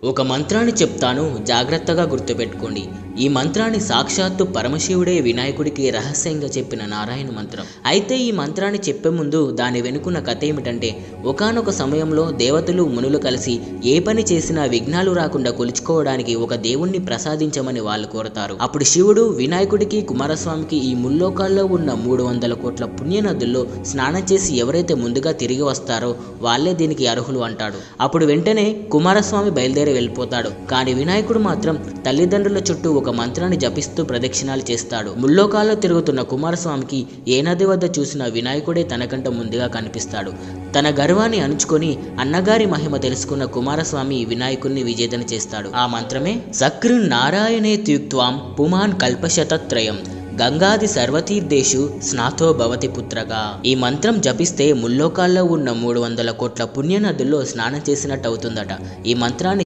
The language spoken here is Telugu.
ఒక మంత్రాన్ని చెప్తాను, జాగ్రత్తగా గుర్తుపెట్టుకోండి. ఈ మంత్రాన్ని సాక్షాత్తు పరమశివుడే వినాయకుడికి రహస్యంగా చెప్పిన నారాయణ మంత్రం. అయితే ఈ మంత్రాన్ని చెప్పే ముందు దాని వెనుకున్న కథ ఏమిటంటే, ఒకానొక సమయంలో దేవతలు మునులు కలిసి ఏ పని చేసినా విఘ్నాలు రాకుండా కొలుచుకోవడానికి ఒక దేవుణ్ణి ప్రసాదించమని వాళ్ళు కోరతారు. అప్పుడు శివుడు వినాయకుడికి, కుమారస్వామికి ఈ ముల్లోకాల్లో ఉన్న 300 కోట్ల పుణ్యనదుల్లో స్నానం చేసి ఎవరైతే ముందుగా తిరిగి వస్తారో వాళ్ళే దీనికి అర్హులు అంటాడు. అప్పుడు వెంటనే కుమారస్వామి బయలుదేరి వెళ్ళిపోతాడు. కానీ వినాయకుడు మాత్రం తల్లిదండ్రుల చుట్టూ ఒక మంత్రాన్ని జపిస్తూ ప్రదక్షిణాలు చేస్తాడు. ముల్లోకాల్లో తిరుగుతున్న కుమారస్వామికి ఏ నది వద్ద చూసిన వినాయకుడే తనకంట ముందుగా కనిపిస్తాడు. తన గర్వాన్ని అణుచుకొని అన్నగారి మహిమ తెలుసుకున్న కుమారస్వామి వినాయకుడిని విజేతన చేస్తాడు. ఆ మంత్రమే సక్రున్ నారాయణే త్యుక్త్వాం పుమాన్ కల్పశతత్రయం గంగాది సర్వతీర్థేషు స్నాతో భవతి పుత్రగా. ఈ మంత్రం జపిస్తే ముల్లోకాల్లో ఉన్న 300 కోట్ల పుణ్యనదుల్లో స్నానం చేసినట్టు అవుతుందట. ఈ మంత్రాన్ని